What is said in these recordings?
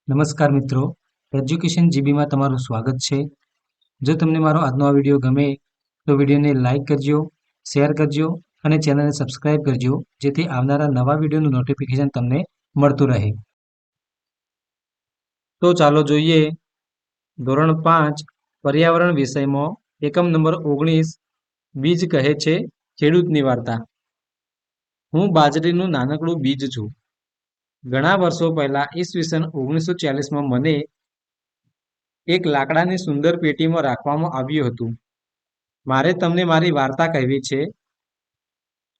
નમસ્કાર મિત્રો, એજ્યુકેશન જીબીમાં તમારું સ્વાગત છે. જો તમને મારો આજનો આ વિડીયો ગમે તો વિડીયોને લાઇક કરજો, શેર કરજો અને ચેનલને સબસ્ક્રાઇબ કરજો, જેથી આવનારા નવા વિડીયોનું નોટિફિકેશન તમને મળતું રહે. તો ચાલો જોઈએ ધોરણ 5 પર્યાવરણ વિષયમાં એકમ નંબર 19 બીજ કહે છે ખેડૂતની વાર્તા. હું બાજરીનું નાનકડું બીજ છું. ઘણા વર્ષો પહેલા ઈસવીસન 1940માં મને એક લાકડાની સુંદર પેટીમાં રાખવામાં આવ્યું હતું. મારે તમને મારી વાર્તા કહેવી છે.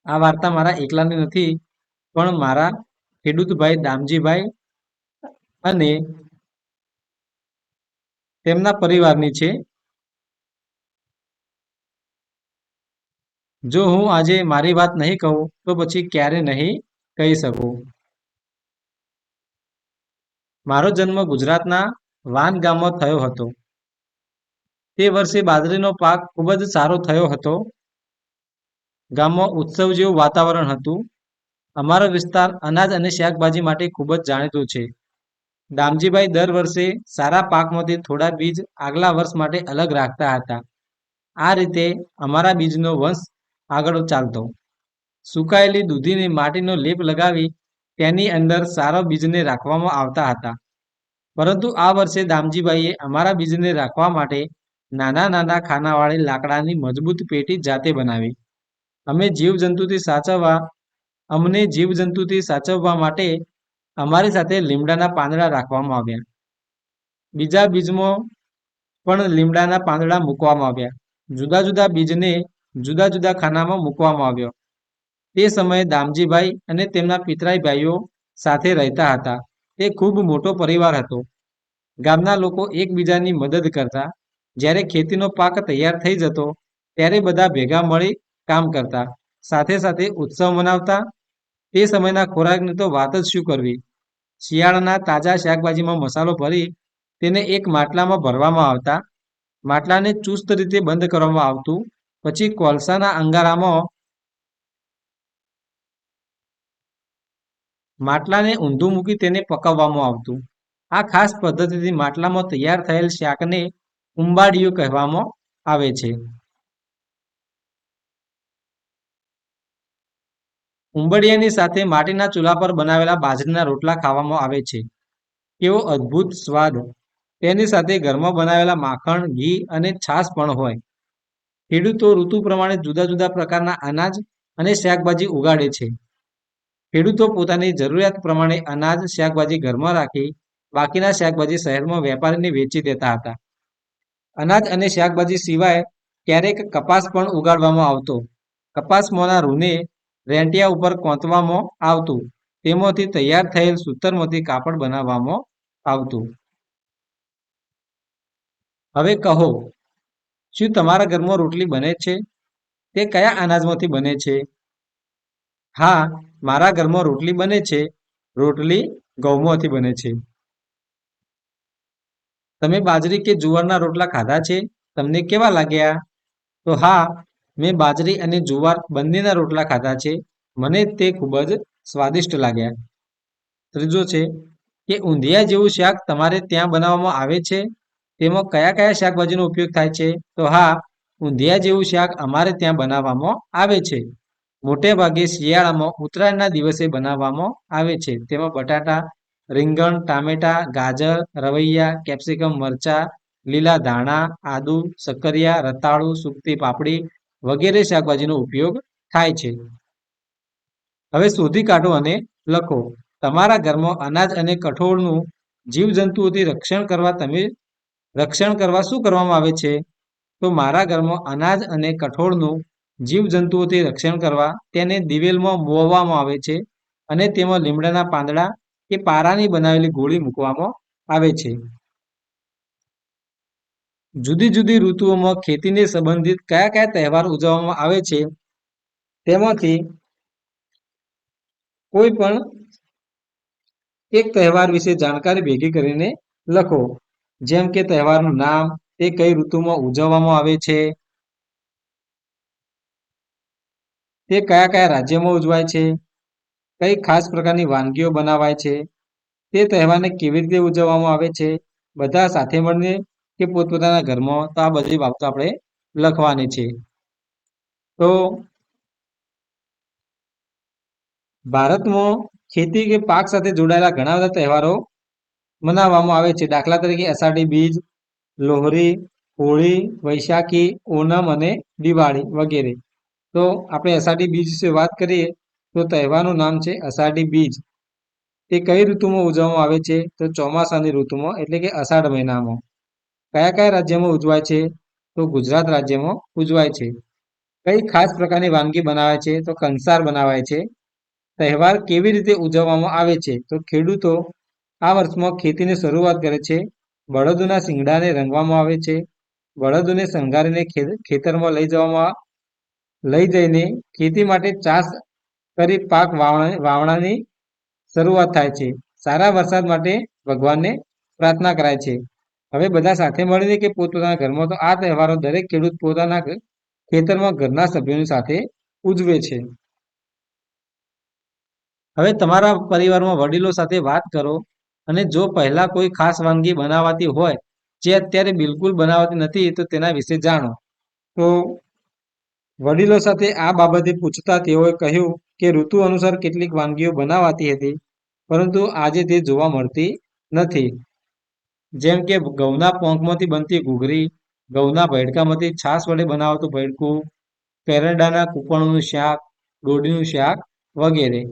આ વાર્તા મારા એકલાની નથી, પણ મારા ખેડૂતભાઈ દામજીભાઈ અને તેમના પરિવારની છે. જો હું આજે મારી વાત નહીં કહું તો પછી ક્યારે નહીં કહી શકું. મારો જન્મ ગુજરાતના વાન ગામમાં થયો હતો. તે વર્ષે બાજરીનો પાક ખૂબ જ સારો થયો હતો. ગામમાં ઉત્સવ જેવું વાતાવરણ હતું. અમારો વિસ્તાર અનાજ અને શાકભાજી માટે ખૂબ જ જાણીતું છે. દામજીભાઈ દર વર્ષે સારા પાકમાંથી થોડા બીજ આગલા વર્ષ માટે અલગ રાખતા હતા. આ રીતે અમારા બીજનો વંશ આગળ ચાલતો. સુકાયેલી દૂધીની માટીનો લેપ લગાવી તેની અંદર સારા બીજને રાખવામાં આવતા હતા. પરંતુ આ વર્ષે દામજીભાઈએ અમારા બીજને રાખવા માટે નાના નાના ખાનાવાળી લાકડાની મજબૂત પેટી જાતે બનાવી. અમને જીવજંતુથી સાચવવા માટે અમારી સાથે લીમડાના પાંદડા રાખવામાં આવ્યા. બીજા બીજમાં પણ લીમડાના પાંદડા મૂકવામાં આવ્યા. જુદા જુદા બીજને જુદા જુદા ખાનામાં મૂકવામાં આવ્યો. તે સમયે દામજીભાઈ અને તેમના પિતરાઈ ભાઈઓ સાથે રહેતા હતા. તે ખૂબ મોટો પરિવાર હતો. ગામના લોકો એકબીજાની મદદ કરતા. જ્યારે ખેતીનો પાક તૈયાર થઈ જતો ત્યારે બધા ભેગા મળી કામ કરતા. સાથે સાથે ઉત્સવ મનાવતા. તે સમયના ખોરાકની તો વાત જ શું કરવી. શિયાળાના તાજા શાકભાજીમાં મસાલો ભરી તેને એક માટલામાં ભરવામાં આવતા. માટલાને ચુસ્ત રીતે બંધ કરવામાં આવતું. પછી કોલસાના અંગારામાં માટલાને ઊંધું મૂકી તેને પકાવવામાં આવતું. આ ખાસ પદ્ધતિથી માટલામાં તૈયાર થયેલ શાકને ઉંબાડિયું કહેવામાં આવે છે. ઉંબાડિયાની સાથે માટીના ચૂલા પર બનાવેલા બાજરીના રોટલા ખાવામાં આવે છે. કેવો અદ્ભુત સ્વાદ! તેની સાથે ઘરમાં બનાવેલા માખણ, ઘી અને છાશ પણ હોય. ખેડૂતો ઋતુ પ્રમાણે જુદા જુદા પ્રકારના અનાજ અને શાકભાજી ઉગાડે છે. ખેડૂતો પોતાની જરૂરિયાત પ્રમાણે અનાજ, શાકભાજી ઘરમાં રાખી બાકીના શાકભાજી શહેરમાં વેપારીને વેચી દેતા હતા. અનાજ અને શાકભાજી સિવાય ક્યારેક કપાસ પણ ઉગાડવામાં આવતો. કપાસમાંના રૂને રેંટિયા ઉપર કોંતવામાં આવતું. તેમાંથી તૈયાર થયેલ સૂતરમાંથી કાપડ બનાવવામાં આવતું. હવે કહો, શું તમારા ઘરમાં રોટલી બને છે? તે કયા અનાજમાંથી બને છે? હા, મારા ઘરમાં રોટલી બને છે. રોટલી ઘઉંમાંથી બને છે. તમે બાજરી કે જુવારના રોટલા ખાધા છે? તમને કેવા લાગ્યા? તો હા, મેં બાજરી અને જુવાર બંનેના રોટલા ખાધા છે. મને તે ખૂબ જ સ્વાદિષ્ટ લાગ્યા. ત્રીજો છે કે ઊંધિયા જેવું શાક તમારે ત્યાં બનાવવામાં આવે છે. તેમાં કયા કયા શાકભાજીનો ઉપયોગ થાય છે? તો હા, ઊંધિયા જેવું શાક અમારે ત્યાં બનાવવામાં આવે છે. મોટે ભાગે શિયાળામાં ઉત્તરાયણના દિવસે બનાવવામાં આવે છે. તેમાં બટાટા, રીંગણ, ટામેટા, ગાજર, રવૈયા, કેપ્સિકમ, મરચાં, લીલા ધાણા, આદુ, શક્કરિયા, રતાળુ, સૂકતી પાપડી વગેરે શાકભાજીનો ઉપયોગ થાય છે. હવે શોધી કાઢો અને લખો. તમારા ઘરમાં અનાજ અને કઠોળનું જીવજંતુઓથી રક્ષણ કરવા શું કરવામાં આવે છે? તો મારા ઘરમાં અનાજ અને કઠોળનું જીવજંતુઓથી રક્ષણ કરવા તેને દિવેલમાં મોવવામાં આવે છે અને તેમાં લીમડાના પાંદડા કે પારાની બનાવેલી ગોળી મૂકવામાં આવે છે. જુદી જુદી ઋતુઓમાં ખેતીને સંબંધિત કયા કયા તહેવાર ઉજવવામાં આવે છે? તેમાંથી કોઈ પણ એક તહેવાર વિશે જાણકારી ભેગી કરીને લખો. જેમ કે તહેવારનું નામ, તે કઈ ઋતુમાં ઉજવવામાં આવે છે, તે કયા કયા રાજ્યમાં ઉજવાય છે, કઈ ખાસ પ્રકારની વાનગીઓ બનાવાય છે, તે તહેવારને કેવી રીતે ઉજવવામાં આવે છે, બધા સાથે મળીને કે પોતપોતાના ઘરમાં, તો આ બધી બાબતો આપણે લખવાની છે. તો ભારતમાં ખેતી કે પાક સાથે જોડાયેલા ઘણા બધા તહેવારો મનાવવામાં આવે છે. દાખલા તરીકે અષાઢી બીજ, લોહરી, હોળી, વૈશાખી, ઓનમ અને દિવાળી વગેરે. તો આપણે અષાઢી બીજ વિશે વાત કરીએ તો તહેવારનું નામ છે અષાઢી બીજ. તે કઈ ઋતુમાં ઉજવવામાં આવે છે? તો ચોમાસાની ઋતુમાં એટલે કે અષાઢ મહિનામાં. કયા કયા રાજ્યમાં ઉજવાય છે? તો ગુજરાત રાજ્યમાં ઉજવાય છે. કઈ ખાસ પ્રકારની વાનગી બનાવાય છે? તો કંસાર બનાવાય છે. તહેવાર કેવી રીતે ઉજવવામાં આવે છે? તો ખેડૂતો આ વર્ષમાં ખેતીની શરૂઆત કરે છે. બળદોના શિંગડાને રંગવામાં આવે છે. બળદોને શણગારીને ખેતરમાં લઈ જઈને ખેતી માટે ચાષ કરી પાક વાવણાની શરૂઆત થાય છે. સારા વરસાદ માટે ભગવાનને પ્રાર્થના કરાય છે. હવે બધા સાથે મળીને કે પોતપોતાના ઘરમાં, તો આ તહેવારો દરેક ખેડૂત પોતાના ખેતરમાં ઘરના સભ્યોની સાથે ઉજવે છે. હવે તમારા પરિવારમાં વડીલો સાથે વાત કરો અને જો પહેલા કોઈ ખાસ વાનગી બનાવાતી હોય જે અત્યારે બિલકુલ બનાવાતી નથી, તો તેના વિશે જાણો. તો વડીલો સાથે આ બાબતે પૂછતા તેઓએ કહ્યું કે ઋતુ અનુસાર કેટલીક વાનગીઓ બનાવાતી હતી, પરંતુ આજે તે જોવા મળતી નથી. જેમ કે ઘઉંના પોંકમાંથી બનતી ઘૂઘરી, ઘઉંના ભેડકામાંથી છાશ વડે બનાવતું ભેડકું, કેરડાના કૂપણનું શાક, ડોડીનું શાક વગેરે.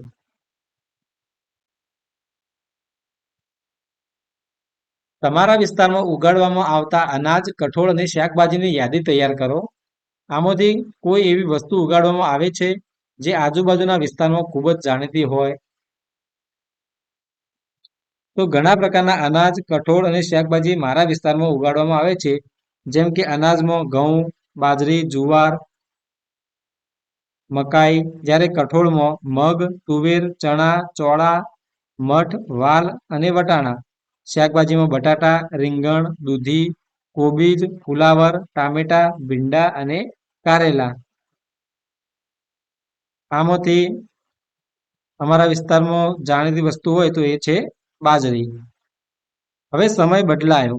તમારા વિસ્તારમાં ઉગાડવામાં આવતા અનાજ, કઠોળ અને શાકભાજીની યાદી તૈયાર કરો. આમાંથી કોઈ એવી વસ્તુ ઉગાડવામાં આવે છે જે આજુબાજુના વિસ્તારમાં ખૂબ જ જાણીતી હોય? તો ઘણા પ્રકારના અનાજ, કઠોળ અને શાકભાજી મારા વિસ્તારમાં ઉગાડવામાં આવે છે. જેમ કે અનાજમાં ઘઉં, બાજરી, જુવાર, મકાઈ, જ્યારે કઠોળમાં મગ, તુવેર, ચણા, ચોળા, મઠ, વાલ અને વટાણા. શાકભાજીમાં બટાટા, રીંગણ, દૂધી, કોબીજ, ફુલાવર, ટામેટા, ભીંડા અને કારેલા. આમાંથી અમારા વિસ્તારમાં જાણીતી વસ્તુ હોય તો એ છે બાજરી. હવે સમય બદલાયો.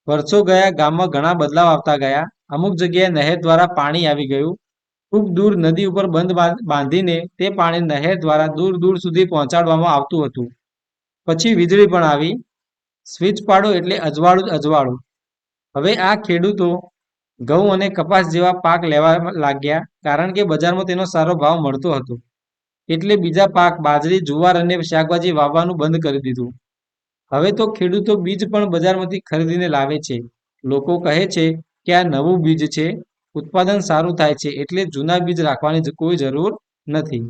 વર્ષો ગયા, ગામમાં ઘણા બદલાવ આવતા ગયા. અમુક જગ્યાએ નહેર દ્વારા પાણી આવી ગયું. ખૂબ દૂર નદી ઉપર બંધ બાંધીને તે પાણી નહેર દ્વારા દૂર દૂર સુધી પહોંચાડવામાં આવતું હતું. પછી વીજળી પણ આવી. સ્વિચ પાડો એટલે અજવાળું જ અજવાળું. હવે આ ખેડૂતો ઘઉં અને કપાસ જેવા પાક લેવા લાગ્યા, કારણ કે બજારમાં તેનો સારો ભાવ મળતો હતો. એટલે બીજા પાક બાજરી, જુવાર અને શાકભાજી વાવવાનું બંધ કરી દીધું. હવે તો ખેડૂતો બીજ પણ બજારમાંથી ખરીદીને લાવે છે. લોકો કહે છે કે આ નવું બીજ છે, ઉત્પાદન સારું થાય છે, એટલે જૂના બીજ રાખવાની કોઈ જરૂર નથી.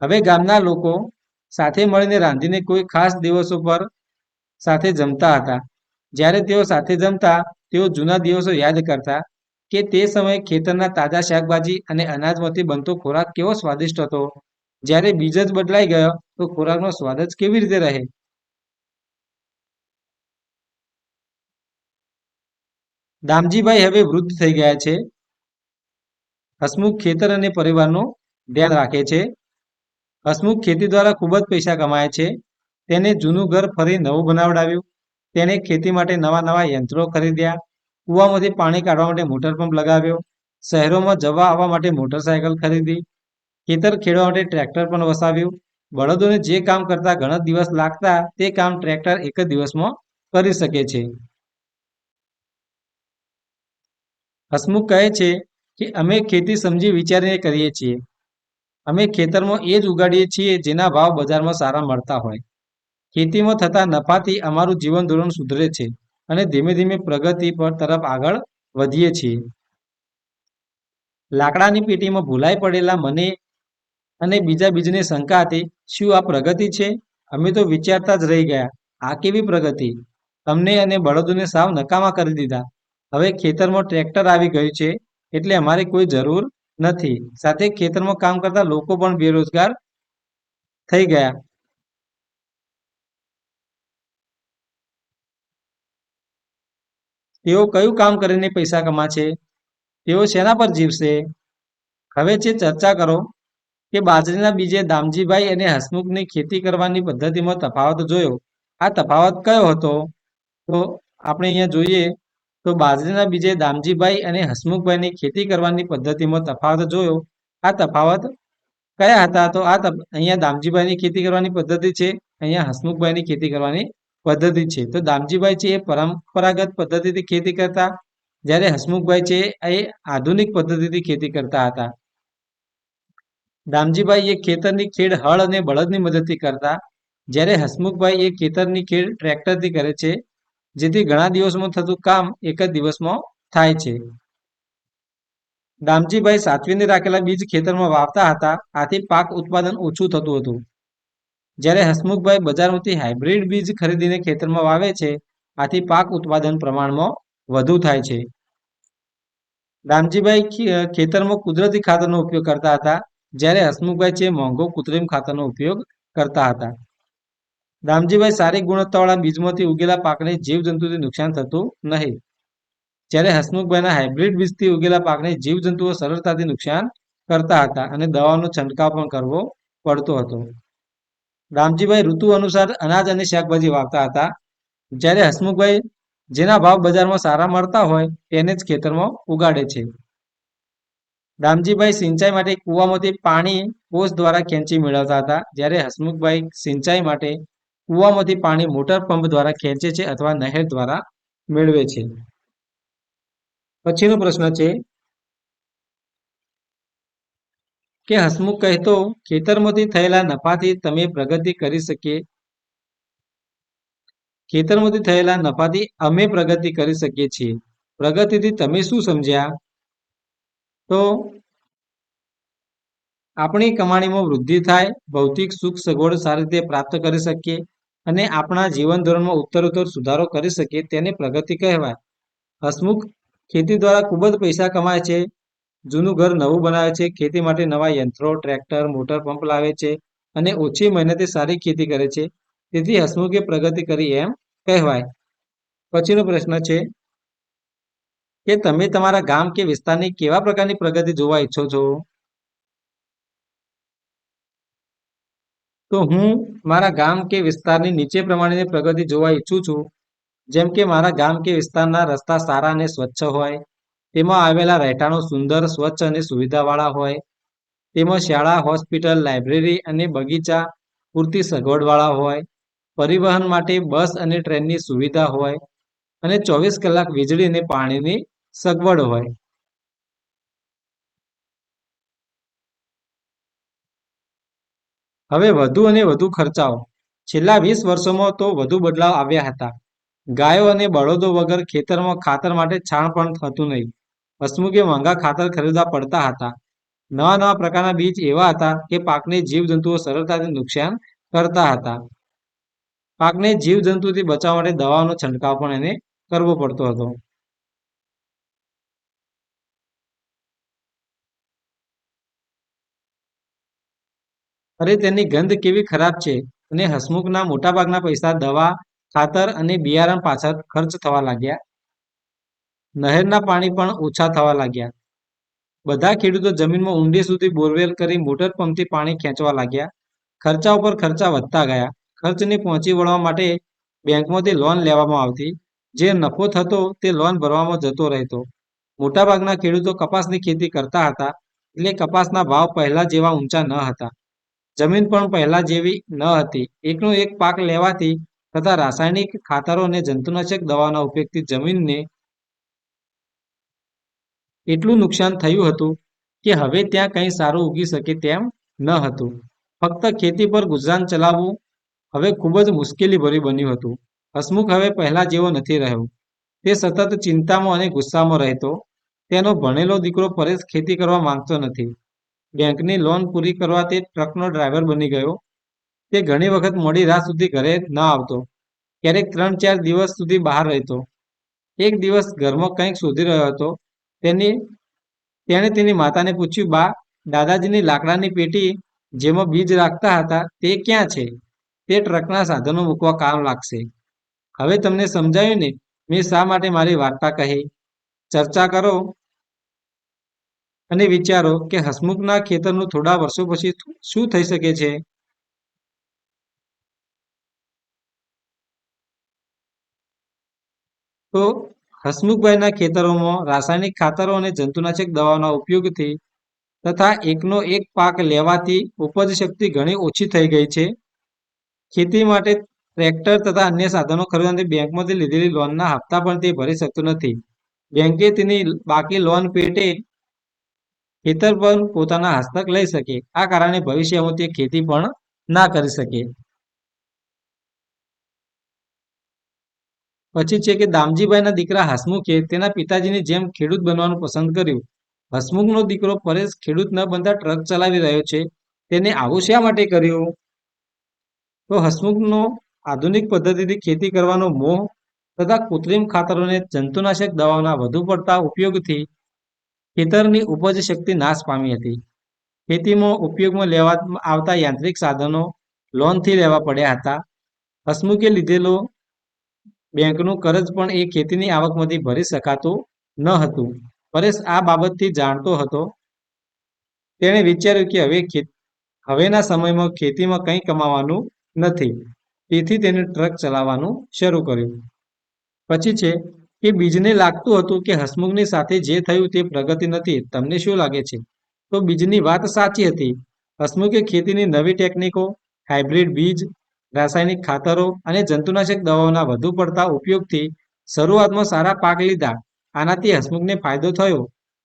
હવે ગામના લોકો સાથે મળીને રાંધીને કોઈ ખાસ દિવસો પર સાથે જમતા હતા. જ્યારે તેઓ સાથે જમતા, તેઓ જૂના દિવસો યાદ કરતા કે તે સમયે ખેતરના તાજા શાકભાજી અને અનાજમાંથી બનતો ખોરાક કેવો સ્વાદિષ્ટ હતો. જ્યારે બીજ જ બદલાઈ ગયો, તો ખોરાકનો સ્વાદ જ કેવી રીતે રહે? દામજીભાઈ હવે વૃદ્ધ થઈ ગયા છે. હસમુખ ખેતર અને પરિવારનું ધ્યાન રાખે છે. હસમુખ ખેતી દ્વારા ખૂબ જ પૈસા કમાય છે. તેને જૂનું ઘર ફરી નવું બનાવડાવ્યું. તેણે ખેતી માટે નવા નવા યંત્રો ખરીદ્યા. કૂવામાંથી પાણી કાઢવા માટે મોટર પંપ લગાવ્યો. શહેરોમાં જવા આવવા માટે મોટરસાયકલ ખરીદી. ખેતર ખેડવા માટે ટ્રેક્ટર પણ વસાવ્યું. બળદોને જે કામ કરતા ઘણા દિવસ લાગતા, તે કામ ટ્રેક્ટર એક જ દિવસમાં કરી શકે છે. હસમુખ કહે છે કે અમે ખેતી સમજી વિચારીને કરીએ છીએ. અમે ખેતરમાં એ જ ઉગાડીએ છીએ જેના ભાવ બજારમાં સારા મળતા હોય. ખેતીમાં થતા નફાથી અમારું જીવન ધોરણ સુધરે છે અને ધીમે ધીમે પ્રગતિ પર તરફ આગળ વધીએ છીએ. લાકડાની પેટીમાં ભૂલાઈ પડેલા મને અને બીજને શંકા હતી, શું આ પ્રગતિ છે? અમે તો વિચારતા જ રહી ગયા, આ કેવી પ્રગતિ? અમને અને બળદોને સાવ નકામા કરી દીધા. હવે ખેતરમાં ટ્રેક્ટર આવી ગયું છે, એટલે અમારે કોઈ જરૂર નથી. સાથે ખેતરમાં કામ કરતા લોકો પણ બેરોજગાર થઈ ગયા. તેઓ કયું કામ કરીને પૈસા કમાશે? તેઓ શેના પર જીવશે? હવે છે ચર્ચા કરો. કે બાજરીના બીજે દામજીભાઈ અને હસમુખની ખેતી કરવાની પદ્ધતિમાં તફાવત જોયો. આ તફાવત કયો હતો? તો આપણે અહીંયા જોઈએ તો બાજરીના બીજે દામજીભાઈ અને હસમુખભાઈની ખેતી કરવાની પદ્ધતિમાં તફાવત જોયો. આ તફાવત કયા હતા? તો અહીંયા દામજીભાઈની ખેતી કરવાની પદ્ધતિ છે, અહીંયા હસમુખભાઈની ખેતી કરવાની પદ્ધતિ છે. તો દામજીભાઈ છે એ પરંપરાગત પદ્ધતિથી ખેતી કરતા, જ્યારે હસમુખભાઈ છે એ આધુનિક પદ્ધતિથી ખેતી કરતા હતા. દામજીભાઈ એ ખેતરની ખેડ હળ અને બળદની મદદથી કરતા, જ્યારે હસમુખભાઈ એ ખેતરની ખેડ ટ્રેક્ટરથી કરે છે, જેથી ઘણા દિવસમાં થતું કામ એક જ દિવસમાં થાય છે. દામજીભાઈ સાચવીને રાખેલા બીજ ખેતરમાં વાવતા હતા, આથી પાક ઉત્પાદન ઓછું થતું હતું. જ્યારે હસમુખભાઈ બજારમાંથી હાઇબ્રિડ બીજ ખરીદીને ખેતરમાં વાવે છે, આથી પાક ઉત્પાદન પ્રમાણમાં વધુ થાય છે. દામજીભાઈ ખેતરમાં કુદરતી ખાતરનો ઉપયોગ કરતા હતા, જ્યારે હસમુખભાઈ છે મોંઘો કૃત્રિમ ખાતરનો ઉપયોગ કરતા હતા. દામજીભાઈ સારી ગુણવત્તાવાળા બીજમાંથી ઉગેલા પાકને જીવજંતુથી નુકસાન થતું નહીં, જ્યારે હસમુખભાઈના હાઇબ્રિડ બીજથી ઉગેલા પાકને જીવજંતુઓ સરળતાથી નુકસાન કરતા હતા અને દવાનો છંટકાવ પણ કરવો પડતો હતો. દામજીભાઈ ઋતુ અનુસાર અનાજ અને શાકભાજી વાવતા હતા, જ્યારે હસમુખભાઈ જેના ભાવ બજારમાં સારા મળતા હોય તેને જ ખેતરમાં ઉગાડે છે. દામજીભાઈ સિંચાઈ માટે કૂવામાંથી પાણી ઓસ દ્વારા ખેંચી મેળવતા હતા, જ્યારે હસમુખભાઈ સિંચાઈ માટે કૂવામાંથી પાણી મોટર પંપ દ્વારા ખેંચે છે અથવા નહેર દ્વારા મેળવે છે. પછીનો પ્રશ્ન છે કે હસમુખ કહેતો, ખેતરમાંથી થયેલા નફાથી તમે પ્રગતિ કરી શકીએ. ખેતરમાંથી થયેલા નફાથી અમે પ્રગતિ કરી શકીએ છીએ. પ્રગતિથી તમે શું સમજ્યા? તો આપણી કમાણીમાં વૃદ્ધિ થાય, ભૌતિક સુખ સગવડ સારી રીતે પ્રાપ્ત કરી શકીએ અને આપણા જીવન ધોરણમાં ઉત્તરોત્તર સુધારો કરી શકીએ, તેને પ્રગતિ કહેવાય. હસમુખ ખેતી દ્વારા ખૂબ જ પૈસા કમાય છે, જૂનું ઘર નવું બનાવે છે, ખેતી માટે નવા યંત્રો, ટ્રેક્ટર, મોટર પંપ લાવે છે અને ઓછી મહેનતે સારી ખેતી કરે છે. તેથી હસમુખે પ્રગતિ કરી એમ કહેવાય. પછીનો પ્રશ્ન છે કે તમે તમારા ગામ કે વિસ્તારની કેવા પ્રકારની પ્રગતિ જોવા ઈચ્છો છો? તો હું મારા ગામ કે વિસ્તારની નીચે પ્રમાણેની પ્રગતિ જોવા ઈચ્છું છું. જેમ કે મારા ગામ કે વિસ્તારના રસ્તા સારા અને સ્વચ્છ હોય, તેમાં આવેલા રહેઠાણો સુંદર, સ્વચ્છ અને સુવિધાવાળા હોય, તેમાં શાળા, હોસ્પિટલ, લાઇબ્રેરી અને બગીચા પૂરતી સગવડવાળા હોય, પરિવહન માટે બસ અને ટ્રેનની સુવિધા હોય અને 24 કલાક વીજળી અને પાણીની સગવડ હોય. હવે વધુ અને વધુ ખર્ચાઓ. છેલ્લા 20 વર્ષોમાં તો વધુ બદલાવ આવ્યા હતા. ગાયો અને બળદો વગર ખેતરમાં ખાતર માટે છાણ પણ થતું નહીં. હસમુખે મોંઘા ખાતર ખરીદવા પડતા હતા. નવા નવા પ્રકારના બીજ એવા હતા કે પાકને જીવજંતુઓ સરળતાથી નુકસાન કરતા હતા. પાકને જીવજંતુથી બચાવવા માટે દવાનો છંટકાવ પણ એને કરવો પડતો હતો. અરે તેની ગંધ કેવી ખરાબ છે અને હસમુખના મોટાભાગના પૈસા દવા, ખાતર અને બિયારણ પાછળ ખર્ચ થવા લાગ્યા. નહેરના પાણી પણ ઓછા થવા લાગ્યા. બધા ખેડૂતો જમીનમાં ઊંડે સુધી બોરવેલ કરી મોટર પંપથી પાણી ખેંચવા લાગ્યા. ખર્ચા ઉપર ખર્ચા વધતા ગયા. ખર્ચને પહોંચી વળવા માટે બેંકમાંથી લોન લેવામાં આવતી. જે નફો થતો તે લોન ભરવામાં જતો રહેતો. મોટાભાગના ખેડૂતો કપાસની ખેતી કરતા હતા, એટલે કપાસના ભાવ પહેલા જેવા ઊંચા ન હતા. જમીન પણ પહેલા જેવી ન હતી. એકનો એક પાક લેવાથી તથા રાસાયણિક ખાતરો અને જંતુનાશક દવાના ઉપયોગથી જમીનને એટલું નુકસાન થયું હતું કે હવે ત્યાં કંઈ સારું ઉગી શકે તેમ ન હતું. ફક્ત ખેતી પર ગુજરાન ચલાવવું હવે ખૂબ જ મુશ્કેલીભર્યું બન્યું હતું. હસમુખ હવે પહેલા જેવો નથી રહ્યો. તે સતત ચિંતામાં અને ગુસ્સામાં રહેતો. તેનો ભણેલો દીકરો પરેશ ખેતી કરવા માંગતો નથી. બેંકની લોન પૂરી કરવા તે ટ્રકનો ડ્રાઈવર બની ગયો. તે ઘણી વખત મોડી રાત સુધી ઘરે ન આવતો. ક્યારેક 3-4 દિવસ સુધી બહાર રહેતો. એક દિવસ ઘરમાં કંઈક શોધી રહ્યો હતો. તેણે તેની માતાને પૂછ્યું, બા, દાદાજીની લાકડાની પેટી જેમાં બીજ રાખતા હતા તે ક્યાં છે? તે ટ્રકના સાધનો મૂકવા કામ લાગશે. હવે તમને સમજાયું ને મેં શા માટે મારી વાર્તા કહી? ચર્ચા કરો. અને વિચારો કે હસમુખના ખેતરનું થોડા વર્ષો પછી શું થઈ શકે છે. તો હસમુખભાઈના ખેતરોમાં રાસાયણિક ખાતરો અને જંતુનાશક દવાઓના ઉપયોગથી તથા એકનો એક પાક લેવાથી ઉપજ શક્તિ ઘણી ઓછી થઈ ગઈ છે. ખેતી માટે ટ્રેક્ટર તથા અન્ય સાધનો ખરીદવાની બેંકમાંથી લીધેલી લોનના હપ્તા પણ તે ભરી શકતો નથી. બેંકે તેની બાકી લોન પેટે ખેતર પર પોતાના હસ્તક લઈ શકે. આ કારણે ભવિષ્યમાં તે ખેતી પણ ના કરી શકે. પછી છે કે દામજીભાઈના દીકરા હસમુખે તેના પિતાજીની જેમ ખેડૂત બનવાનું પસંદ કર્યું. હસમુખનો દીકરો પરેશ ખેડૂત ન બનતા ટ્રક ચલાવી રહ્યો છે. તેને આવું શા માટે કર્યું? તો હસમુખનો આધુનિક પદ્ધતિથી ખેતી કરવાનો મોહ તથા કૃત્રિમ ખાતરોને જંતુનાશક દવાઓના વધુ પડતા ઉપયોગથી ખેતરની ઉપજ શક્તિ નાશ પામી હતી. ખેતીમાં ઉપયોગમાં લેવામાં આવતા યાંત્રિક સાધનો લોનથી લેવા પડ્યા હતા. હસમુખે લીધેલો બેંકનું કર્જ પણ એ ખેતીની આવકમાંથી ભરી શકાતું ન હતું. પરેશ આ બાબતથી જાણતો હતો. તેણે વિચાર્યું કે હવેના સમયમાં ખેતીમાં કંઈ કમાવાનું નથી. તેથી તેને ટ્રક ચલાવવાનું શરૂ કર્યું. પછી છે કે બીજને લાગતું હતું કે હસમુખની સાથે જે થયું તે પ્રગતિ નથી. તમને શું લાગે છે? તો બીજની વાત સાચી હતી. હસમુખે ખેતીની નવી ટેકનિકો, હાઇબ્રિડ બીજ, રાસાયણિક ખાતરો અને જંતુનાશક દવાઓના વધુ પડતા ઉપયોગથી શરૂઆતમાં સારા પાક લીધા. આનાથી હસમુખને ફાયદો થયો,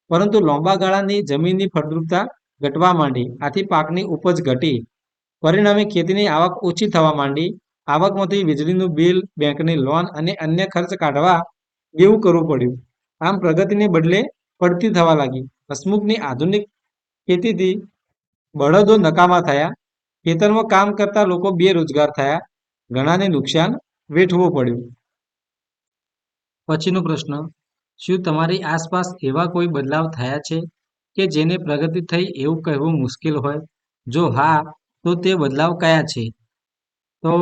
પરંતુ લાંબા ગાળાની જમીનની ફળદ્રુપતા ઘટવા માંડી. આથી પાકની ઉપજ ઘટી. પરિણામે ખેતીની આવક ઓછી થવા માંડી. આવકમાંથી વીજળીનું બિલ, બેંકની લોન અને અન્ય ખર્ચ કાઢવા દેવું કરવું પડ્યું. આમ પ્રગતિને બદલે પડતી થવા લાગી. હસમુખની આધુનિક ખેતીથી બળદો નકામા થયા. ખેતરમાં કામ કરતા લોકો બેરોજગાર થયા. ઘણાને નુકસાન વેઠવું પડ્યું. પછીનો પ્રશ્ન, શું તમારી આસપાસ એવા કોઈ બદલાવ થયા છે કે જેને પ્રગતિ થઈ એવું કહેવું મુશ્કેલ હોય? જો હા, તો તે બદલાવ કયા છે? તો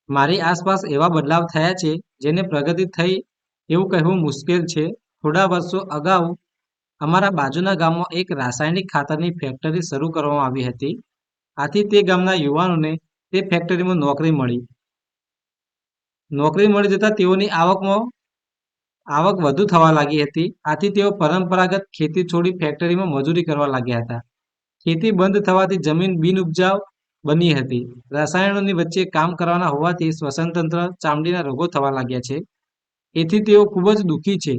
મારી આસપાસ એવા બદલાવ થયા છે જેને પ્રગતિ થઈ એવું કહેવું મુશ્કેલ છે. થોડા વર્ષો અગાઉ અમારા બાજુના ગામમાં એક રાસાયણિક ખાતરની ફેક્ટરી શરૂ કરવામાં આવી હતી. આથી તે ગામના યુવાનોને તે ફેક્ટરીમાં નોકરી મળી. નોકરી મળી જતાં તેઓની આવક વધુ થવા લાગી હતી. આથી તેઓ પરંપરાગત ખેતી છોડી ફેક્ટરીમાં મજૂરી કરવા લાગ્યા હતા. ખેતી બંધ થવાથી જમીન બિનઉપજાઉ બની હતી. રસાયણોની વચ્ચે કામ કરવાના હોવાથી શ્વસન તંત્ર, ચામડીના રોગો થવા લાગ્યા છે. એથી તેઓ ખૂબ જ દુઃખી છે.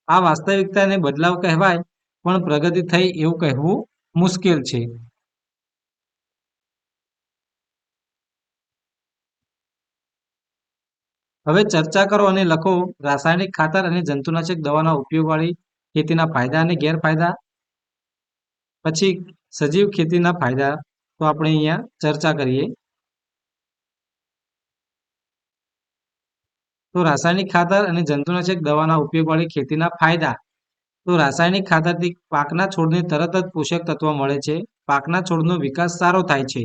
આ વાસ્તવિકતાને બદલાવ કહેવાય, પણ પ્રગતિ થઈ એવું કહેવું મુશ્કેલ છે. હવે ચર્ચા કરો અને લખો રાસાયણિક ખાતર અને જંતુનાશક દવાના ઉપયોગવાળી ખેતીના ફાયદા અને ગેરફાયદા. પછી સજીવ ખેતીના ફાયદા તો આપણે અહીંયા ચર્ચા કરીએ. તો રાસાયણિક ખાતર અને જંતુનાશક દવાના ઉપયોગવાળી ખેતીના ફાયદા. તો રાસાયણિક ખાતરથી પાકના છોડને તરત જ પોષક તત્વો મળે છે. પાકના છોડનો વિકાસ સારો થાય છે.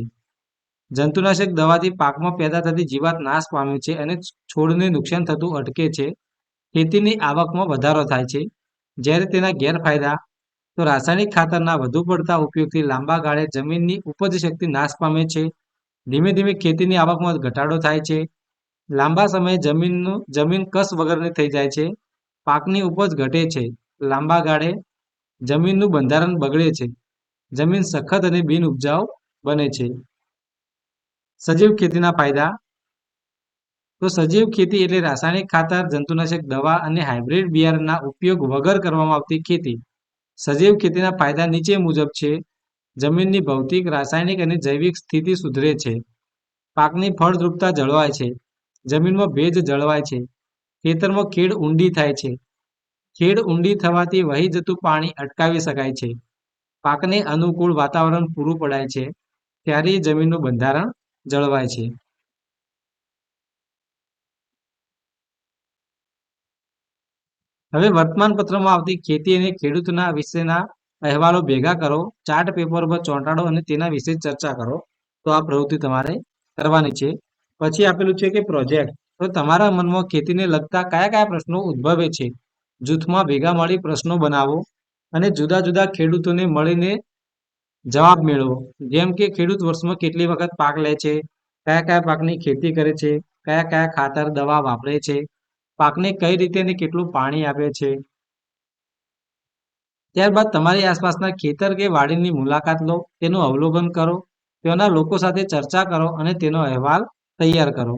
જંતુનાશક દવાથી પાકમાં પેદા થતી જીવાત નાશ પામે છે અને છોડને નુકસાન થતું અટકે છે. ખેતીની આવકમાં વધારો થાય છે. જ્યારે તેના ગેરફાયદા, તો રાસાયણિક ખાતરના વધુ પડતા ઉપયોગથી લાંબા ગાળે જમીનની ઉપજ શક્તિ નાશ પામે છે. ધીમે ધીમે ખેતીની આવકમાં ઘટાડો થાય છે. લાંબા સમયે જમીન કસ વગરની થઈ જાય છે. પાકની ઉપજ ઘટે છે. લાંબા ગાળે જમીનનું બંધારણ બગડે છે. જમીન સખત અને બિનઉપજાઉ બને છે. સજીવ ખેતીના ફાયદા. તો સજીવ ખેતી એટલે રાસાયણિક ખાતર, જંતુનાશક દવા અને હાઇબ્રિડ બિયારણના ઉપયોગ વગર કરવામાં આવતી ખેતી. સજીવ ખેતીના ફાયદા નીચે મુજબ છે. જમીનની ભૌતિક, રાસાયણિક અને જૈવિક સ્થિતિ સુધરે છે. પાકની ફળદ્રુપતા જળવાય છે. જમીનમાં ભેજ જળવાય છે. ખેતરમાં ખેડ ઊંડી થાય છે. ખેડ ઊંડી થવાથી વહી જતું પાણી અટકાવી શકાય છે. પાકને અનુકૂળ વાતાવરણ પૂરું પડાય છે. ત્યારે જમીનનું બંધારણ જળવાય છે. હવે વર્તમાનપત્રમાં આવતી ખેતી અને ખેડૂતના વિશેના અહેવાલો ભેગા કરો, ચાર્ટ પેપર પર ચોંટાડો અને તેના વિશે ચર્ચા કરો. તો આ પ્રવૃત્તિ તમારે કરવાની છે. પછી આપેલું છે કે પ્રોજેક્ટ. તો તમારા મનમાં ખેતીને લગતા કયા કયા પ્રશ્નો ઉદ્ભવે છે જૂથમાં ભેગા મળી પ્રશ્નો બનાવો અને જુદા જુદા ખેડૂતોને મળીને જવાબ મેળવો. જેમ કે ખેડૂત વર્ષમાં કેટલી વખત પાક લે છે, કયા કયા પાકની ખેતી કરે છે, કયા કયા ખાતર દવા વાપરે છે, પાકને કઈ રીતે અને કેટલું પાણી આપે છે. ત્યારબાદ તમારી આસપાસના ખેતર કે વાડીની મુલાકાત લો, તેનું અવલોકન કરો, ત્યાંના લોકો સાથે ચર્ચા કરો અને તેનો અહેવાલ તૈયાર કરો.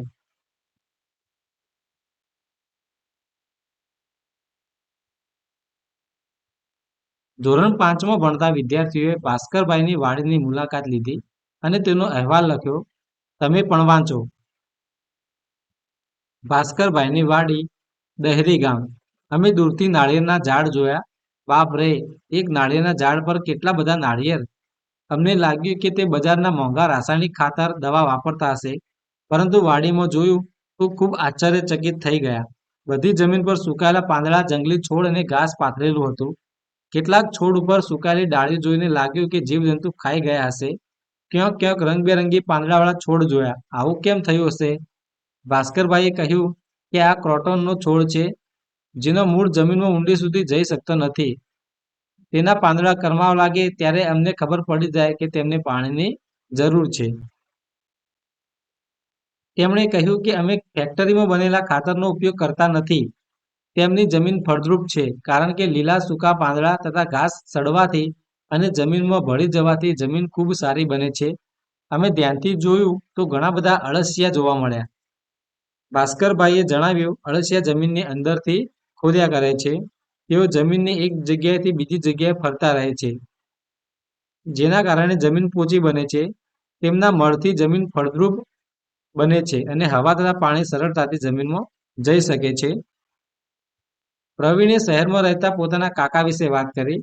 ધોરણ 5માં ભણતા વિદ્યાર્થીઓએ ભાસ્કરભાઈની વાડીની મુલાકાત લીધી અને તેનો અહેવાલ લખ્યો. તમે પણ વાંચો. ભાસ્કરભાઈની વાડી, દહેરી ગામ. અમે દૂરથી નાળિયેરના ઝાડ જોયા. બાપ રે, એક નાળિયેરના ઝાડ પર કેટલા બધા નાળિયેર! અમને લાગ્યું કે તે બજારના મોંઘા રાસાયણિક ખાતર દવા વાપરતા હશે, પરંતુ વાડીમાં જોયું તો ખૂબ આશ્ચર્યચકિત થઈ ગયા. બધી જમીન પર સુકાયેલા પાંદડા, જંગલી છોડ અને ઘાસ પાથરેલું હતું. કેટલાક છોડ ઉપર સુકાયેલી ડાળી જોઈને લાગ્યું કે જીવજંતુ ખાઈ ગયા હશે. ક્યાંક ક્યાંક રંગબેરંગી પાંદડાવાળા છોડ જોયા. આવું કેમ થયું હશે? ભાસ્કરભાઈએ કહ્યું કે આ ક્રોટનનો છોડ છે, જેનો મૂળ જમીનમાં ઊંડી સુધી જઈ શકતો નથી. તેના પાંદડા કરમાવા લાગે ત્યારે અમને ખબર પડી જાય કે તેમને પાણીની જરૂર છે. તેમણે કહ્યું કે અમે ફેક્ટરીમાં બનેલા ખાતરનો ઉપયોગ કરતા નથી. તેમની જમીન ફળદ્રુપ છે, કારણ કે લીલા સૂકા પાંદડા તથા ઘાસ સડવાથી અને જમીનમાં ભળી જવાથી જમીન ખૂબ સારી બને છે. અમે ધ્યાનથી જોયું તો ઘણા બધા અળસિયા જોવા મળ્યા. ભાસ્કરભાઈએ જણાવ્યું, અળસિયા જમીનની અંદરથી ખોદ્યા કરે છે. તેઓ જમીનની એક જગ્યાએથી બીજી જગ્યાએ ફરતા રહે છે, જેના કારણે જમીન પોચી બને છે. તેમના મળથી જમીન ફળદ્રુપ બને છે અને હવા તથા પાણી સરળતાથી જમીનમાં જઈ શકે છે. પ્રવીણે શહેરમાં રહેતા પોતાના કાકા વિશે વાત કરી.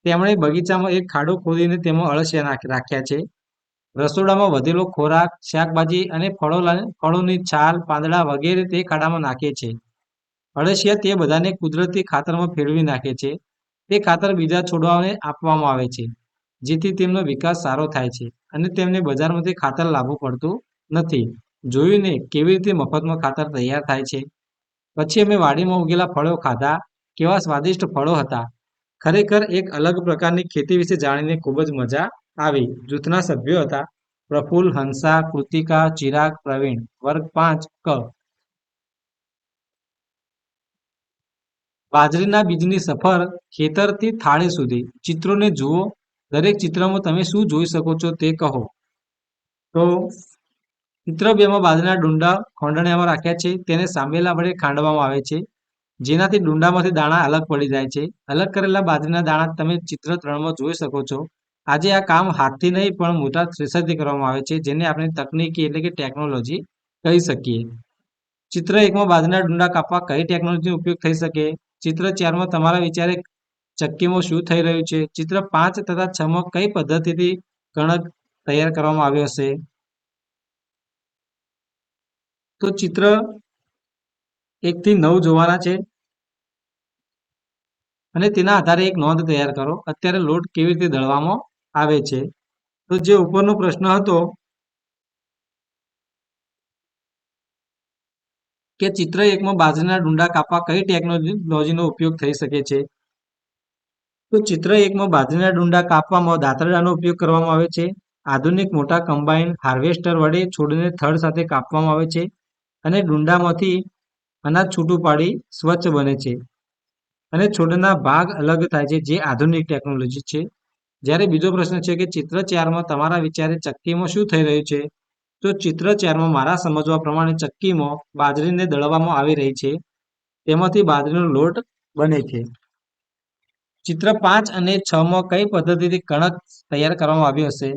તેમણે બગીચામાં એક ખાડો ખોદીને તેમાં અળસિયા રાખ્યા છે. રસોડામાં વધેલો ખોરાક, શાકભાજી અને ફળોની છાલ, પાંદડા વગેરે તે ખાડામાં નાખે છે. અળસિયા તે બધાને કુદરતી ખાતરમાં ફેરવી નાખે છે. તે ખાતર બીજા છોડવાઓને આપવામાં આવે છે, જેથી તેમનો વિકાસ સારો થાય છે અને તેમને બજારમાંથી ખાતર લાવવું પડતું નથી. જોયું ને કેવી રીતે મફતમાં ખાતર તૈયાર થાય છે. પછી અમે વાડીમાં ઉગેલા ફળો ખાધા. કેવા સ્વાદિષ્ટ ફળો હતા! ખરેખર એક અલગ પ્રકારની ખેતી વિશે જાણીને ખૂબ જ મજા આવી. જૂથના સભ્યો હતા: પ્રફુલ્લ, હંસા, કૃતિકા, ચિરાગ, પ્રવીણ. વર્ગ 5 ક. બાજરીના બીજની સફર, ખેતરથી થાળી સુધી. ચિત્રોને જુઓ. દરેક ચિત્રમાં તમે શું જોઈ શકો છો તે કહો. તો ચિત્ર 2માં બાજરીના ડુંડા ખોંડણીયામાં રાખ્યા છે. તેને સાંભેલા વડે ખાંડવામાં આવે છે, જેનાથી ડુંડામાંથી દાણા અલગ પડી જાય છે. અલગ કરેલા બાજરીના દાણા તમે ચિત્ર 3માં જોઈ શકો છો. આજે આ કામ હાથથી નહીં પણ મોટા થ્રેશરથી કરવામાં આવે છે, જેને આપણે તકનીકી એટલે કે ટેકનોલોજી કહી શકીએ. ચિત્ર 1માં બાજરીના ડુંડા કાપવા કઈ ટેકનોલોજીનો ઉપયોગ થઈ શકે? ચિત્ર 4માં તમારા વિચારે ચક્કીમાં શું થઈ રહ્યું છે? ચિત્ર 5 તથા 6માં કઈ પદ્ધતિથી કણક તૈયાર કરવામાં આવ્યો હશે? તો ચિત્ર 1 થી 9 જોવાના છે અને તેના આધારે એક નોંધ તૈયાર કરો. અત્યારે લોટ કેવી રીતે દળવામાં આવે છે? તો જે ઉપરનો પ્રશ્ન હતો કે ચિત્ર 1માં બાજરીના ડુંડા કાપવા કઈ ટેકનોલોજીનો ઉપયોગ થઈ શકે છે? તો ચિત્ર 1માં બાજરીના ડુંડા કાપવામાં દાતરડાનો ઉપયોગ કરવામાં આવે છે. આધુનિક મોટા કમ્બાઈન હાર્વેસ્ટર વડે છોડને થડ સાથે કાપવામાં આવે છે અને ડુંડામાંથી અનાજ છૂટું પાડી સ્વચ્છ બને છે અને છોડના ભાગ અલગ થાય છે, જે આધુનિક ટેકનોલોજી છે. જ્યારે બીજો પ્રશ્ન છે કે ચિત્ર 4માં તમારા વિચારે ચક્કીમાં શું થઈ રહ્યું છે? તો ચિત્ર 4માં મારા સમજવા પ્રમાણે ચક્કીમાં બાજરીને દળવામાં આવી રહી છે. તેમાંથી બાજરીનો લોટ બને છે. ચિત્ર 5 અને 6માં કઈ પદ્ધતિથી કણક તૈયાર કરવામાં આવ્યો હશે?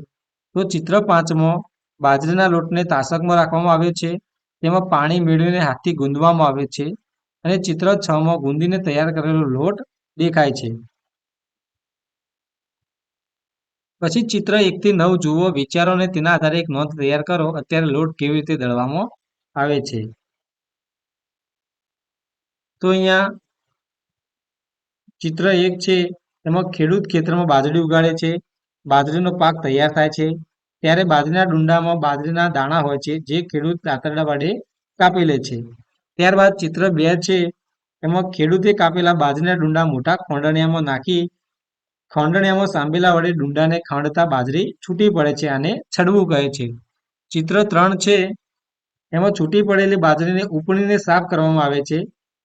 તો ચિત્ર 5માં બાજરીના લોટને તાસકમાં રાખવામાં આવ્યો છે. તેમાં પાણી મેળવીને હાથથી ગૂંદવામાં આવે છે અને ચિત્ર 6માં ગૂંદીને તૈયાર કરેલો લોટ દેખાય છે. પછી ચિત્ર 1 થી 9 જુઓ, વિચારો અને તેના આધારે એક નોંધ તૈયાર કરો. અત્યારે લોટ કેવી રીતે દળવામાં આવે છે? તો અહીંયા ચિત્ર 1 છે, એમાં ખેડૂત ખેતરમાં બાજરી ઉગાડે છે. બાજરીનો પાક તૈયાર થાય છે ત્યારે બાજરીના ડુંડામાં બાજરીના દાણા હોય છે, જે ખેડૂત દાતરડા વડે કાપી લે છે. ત્યારબાદ ચિત્ર 2 છે, એમાં ખેડૂતે કાપેલા બાજરીના ડુંડા મોટા ખોંડણિયામાં નાખી ખોંડણિયામાં સાંભેલા વડે ડુંડાને ખાંડતા બાજરી છૂટી પડે છે અને છડવું કહે છે. ચિત્ર 3 છે એમાં છૂટી પડેલી બાજરીને ઉપણીને સાફ કરવામાં આવે છે.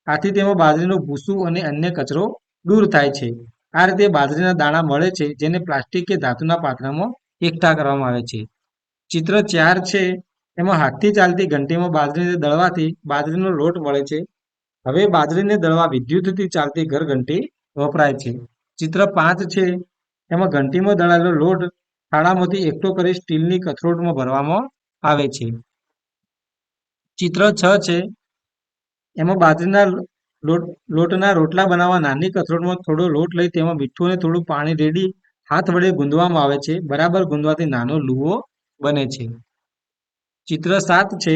આથી તેમાં બાજરીનું ભૂસું અને અન્ય કચરો દૂર થાય છે. આ રીતે બાજરીના દાણા મળે છે જેને પ્લાસ્ટિક કે ધાતુના પાત્રમાં એકઠા કરવામાં આવે છે. ચિત્ર 4 છે એમાં હાથથી ચાલતી ઘંટીમાં બાજરીને દળવાથી બાજરીનો લોટ મળે છે. હવે બાજરીને દળવા વિદ્યુતથી ચાલતી ઘરઘંટી વપરાય છે. ચિત્ર 5 છે એમાં ઘંટીમાં દળાયેલો લોટ થાળામાંથી એકઠો કરી સ્ટીલની કથરોટમાં ભરવામાં આવે છે. ચિત્ર 6 છે એમાં બાજરીના લોટના રોટલા બનાવવા નાની કથરોટમાં થોડો લોટ લઈ તેમાં મીઠું અને થોડું પાણી રેડી હાથ વડે ગૂંદવામાં આવે છે. બરાબર ગૂંદવાથી નાનો લુવો બને છે. ચિત્ર 7 છે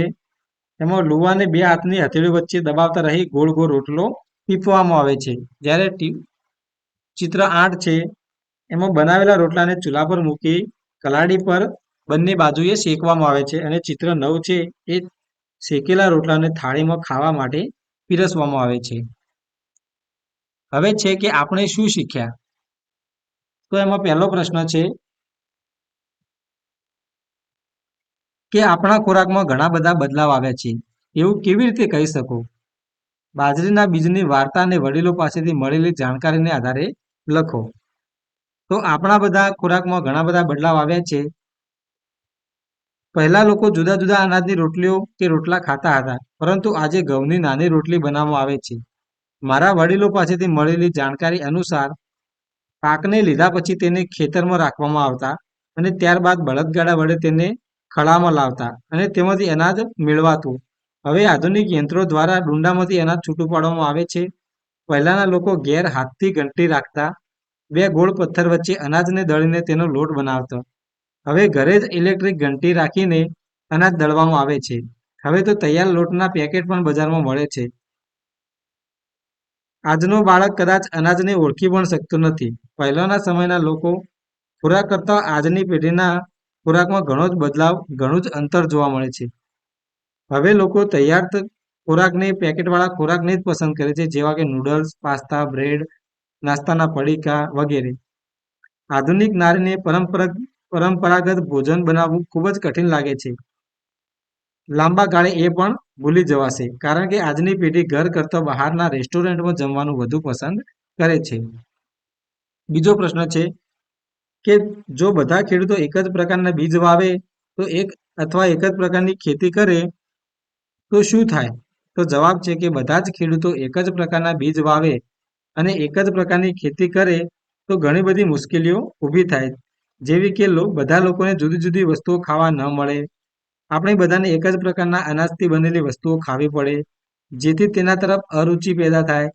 એમાં લુવાને બે હાથની હથેળી વચ્ચે દબાવતા રહી ગોળ ગોળ રોટલો ટીપવામાં આવે છે. જ્યારે ચિત્ર 8 છે એમાં બનાવેલા રોટલાને ચૂલા પર મૂકી કલાડી પર બંને બાજુએ શેકવામાં આવે છે. અને ચિત્ર 9 છે એ શેકેલા રોટલાને થાળીમાં ખાવા માટે પીરસવામાં આવે છે. હવે છે કે આપણે શું શીખ્યા? તો એમાં પહેલો પ્રશ્ન છે કે આપણા ખોરાકમાં ઘણા બધા બદલાવ આવ્યા છે. એવું કેવી રીતે કહી શકો? બાજરીના બીજની વાર્તા અને વડીલો પાસેથી મળેલી જાણકારીને આધારે લખો. તો આપણા બધા ખોરાકમાં ઘણા બધા બદલાવ આવ્યા છે. પહેલા લોકો જુદા જુદા અનાજની રોટલીઓ કે રોટલા ખાતા હતા, પરંતુ આજે ઘઉંની નાની રોટલી બનાવવામાં આવે છે. મારા વડીલો પાસેથી મળેલી જાણકારી અનુસાર પાકને લીધા પછી તેને ખેતરમાં રાખવામાં આવતા અને ત્યારબાદ બળદગાડા વડે તેને ખળામાં લાવતા અને તેમાંથી અનાજ મેળવાતું. હવે આધુનિક યંત્રો દ્વારા ડુંડામાંથી અનાજ છૂટું પાડવામાં આવે છે. પહેલાના લોકો ઘેર હાથથી ઘંટી રાખતા, બે ગોળ પથ્થર વચ્ચે અનાજને દળીને તેનો લોટ બનાવતા. હવે ઘરે જ ઇલેક્ટ્રિક ઘંટી રાખીને અનાજ દળવામાં આવે છે. હવે તો તૈયાર લોટના પેકેટ પણ બજારમાં મળે છે. આજનો બાળક કદાચ અનાજને ઓળખી પણ શકતો નથી. પહેલાના સમયના લોકો ખોરાક કરતા આજની પેઢીના ખોરાકમાં ઘણો જ બદલાવ, ઘણું જ અંતર જોવા મળે છે. હવે લોકો તૈયાર ખોરાકને પેકેટવાળા ખોરાકને જ પસંદ કરે છે, જેવા કે નૂડલ્સ, પાસ્તા, બ્રેડ, નાસ્તાના પડીકા વગેરે. આધુનિક નારીને પરંપરાગત ભોજન બનાવવું ખૂબ જ કઠિન લાગે છે. લાંબા ગાળે એ પણ ભૂલી જવાશે, કારણ કે આજની પેઢી ઘર કરતાં બહારના રેસ્ટોરન્ટમાં જમવાનું વધુ પસંદ કરે છે. બીજો પ્રશ્ન છે કે જો બધા ખેડૂતો એક જ પ્રકારના બીજ વાવે તો એક જ પ્રકારની ખેતી કરે તો શું થાય? તો જવાબ છે કે બધા જ ખેડૂતો એક જ પ્રકારના બીજ વાવે અને એક જ પ્રકારની ખેતી કરે તો ઘણી બધી મુશ્કેલીઓ ઊભી થાય. જેવી કે બધા લોકોને જુદી જુદી વસ્તુઓ ખાવા ન મળે. આપણે બધાને એક જ પ્રકારના અનાજથી બનેલી વસ્તુઓ ખાવી પડે, જેથી તેના તરફ અરુચિ પેદા થાય.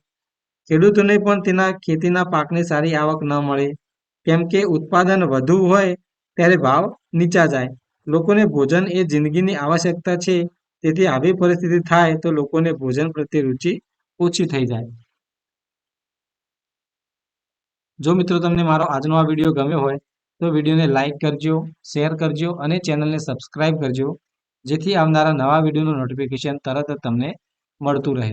ખેડૂતોને પણ તેના ખેતીના પાકની સારી આવક ન મળે, કેમ કે ઉત્પાદન વધુ હોય ત્યારે ભાવ નીચા જાય. લોકોને ભોજન એ જિંદગીની આવશ્યકતા છે, તેથી આવી પરિસ્થિતિ થાય તો લોકોને ભોજન પ્રત્યે રુચિ ઓછી થઈ જાય. જો મિત્રો તમને મારો આજનો આ વિડીયો ગમ્યો હોય તો વિડીયોને લાઇક કરજો, શેર કરજો અને ચેનલને સબસ્ક્રાઇબ કરજો, જેથી આવનારા નવા વિડીયોનું નોટિફિકેશન તરત જ તમને મળતું રહે.